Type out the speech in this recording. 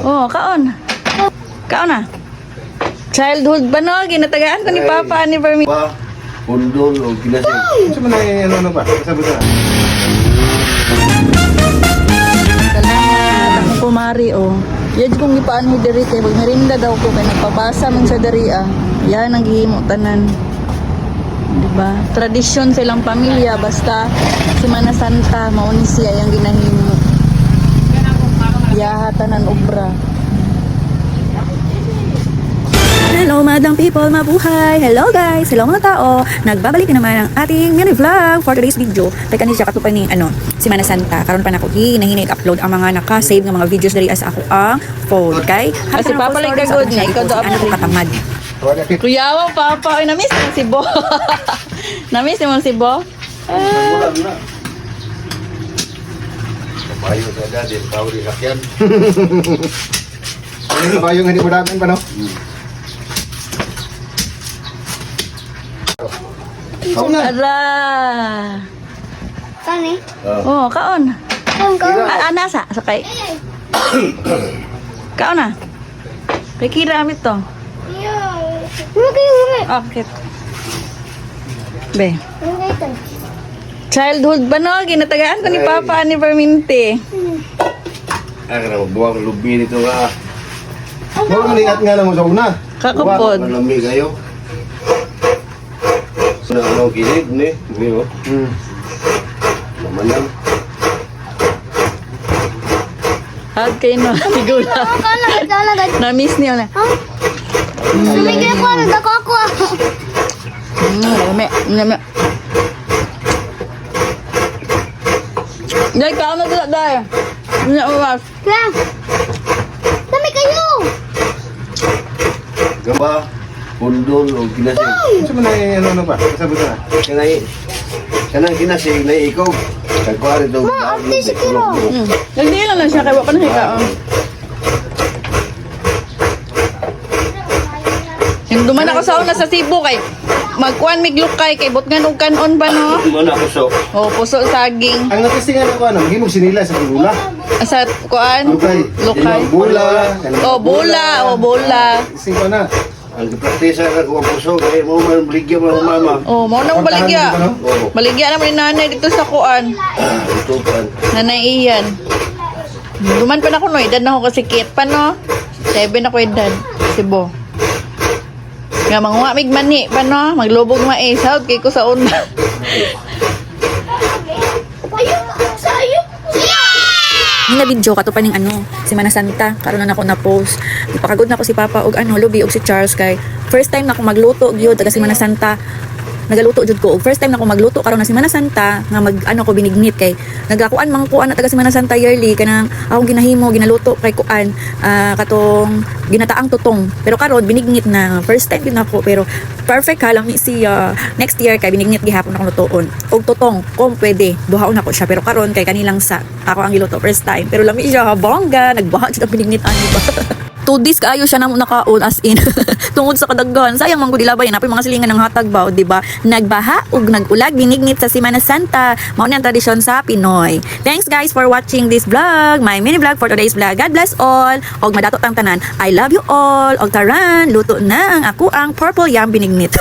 Oh, kaon. Kaon na. Childhood ba no? Ginatagaan ko ni Papa ni Vermin. Pa, pundol o ginasing. Sa mga ano ba? Sabi ko na. Salamat. Ako kumari oh. Yan kong ipaan ni Deri kay magmerinda daw ko kay nagpabasa man sa Deri ah. Yan ang gihimo tanan. Diba? Tradisyon silang pamilya basta Semana Santa mauni siya yang ginahimo. Yahatanan obra. Hello madam people, mabuhay! Hello guys! Hello mga tao! Nagbabalik na naman ang ating mini vlog for today's video. Kaya kanina siya katupay ni Semana Santa. Karon pa na ako hinahinay upload ang mga naka-save ng mga videos dari as ako ang phone. Kay Kasi Papa like ka good na ikaw do ano ko katamad. Kuyawa Papa, ay na-miss mo si Bo. Na-miss mo si Bo? Payo sa dadin, tao di sakyan. Ano ba yung hindi mo damin pa no? Kaon na. Ara. Kani? Oh, kaon. Nasa sakay. Kaon na. Kay Kira amit to. Okay. Be. Childhood ba no? Ginatagaan ko ni Papa ni Verminte. Ay, kana magbuwang lubi nito nga. Wala mo lihat nga lang mo sa una. Kakapod. Malamig kayo. Sa ano kinig ni, di mo. Naman lang. Hag kayo no. Sigula. Na-miss niyo na. Sumigay ko, nagdako ako. Lame. Lame. Dahil kaon na dila dahil. Hindi uwas. Lang. Dami kayo. Gaba, pundol o ginasing. Sa mga ano ba? Sabi ko na. Kanang ginasing na ikaw. Kagwari daw. ate, si Kiro. Nagdiilan lang siya kay wala pa na siya kaon. Yung duman ako sa una sa Cebu kay magkuan miglukay kay botngan og kanon ba no? Mana ko so. Oh, puso saging. Ang natistingan ko ano, himog sinila sa gula. Sa kuan? Lukay. Lukay. Bula. Oh, bola, oh bola. Ising ko na. Ang praktisa ka kung puso, kaya mo man baligyan mo ng mama. Oh, mao nang baligya. Oo. Baligya naman ni nanay dito sa kuan. Tutupan. Nanay iyan. Duman pa na ko no, edad na ako kasi kit pa no. 7 ako edad. Cebu. Nga manguha mig mani pa no, maglubog mais out kay ko sa una. Nina video kato pa ning Semana Santa karon na ako na post. Ipakagod na ako si Papa og Lubi og si Charles kay first time na ako magluto gyud taga Semana Santa. Nagaluto jud ko og first time na ako magluto karon na Semana Santa nga mag ko binignit kay nagakuan man kuan na taga Semana Santa yearly kanang akong ginahimo ginaluto kay kuan katong ginataang tutong pero karon binignit na first time yun ako pero perfect halang ni siya next year kay binignit gihapon ako lutoon og tutong kung pwede duhaon ako siya pero karon kay kanilang sa ako ang giluto first time pero lami siya bongga nagbaha siya binignit ani ba 2 days kaayo siya namo nakaon as in tungod sa kadaghan sayang man gud ilabay napay mga silingan ng hatag ba di ba nagbaha ug nagulag binignit sa Semana Santa mao ni ang tradisyon sa Pinoy. Thanks guys for watching this vlog, my mini vlog for today's vlog. God bless all og madato tang tanan. I love you all og taran luto na ang ako ang purple yam binignit.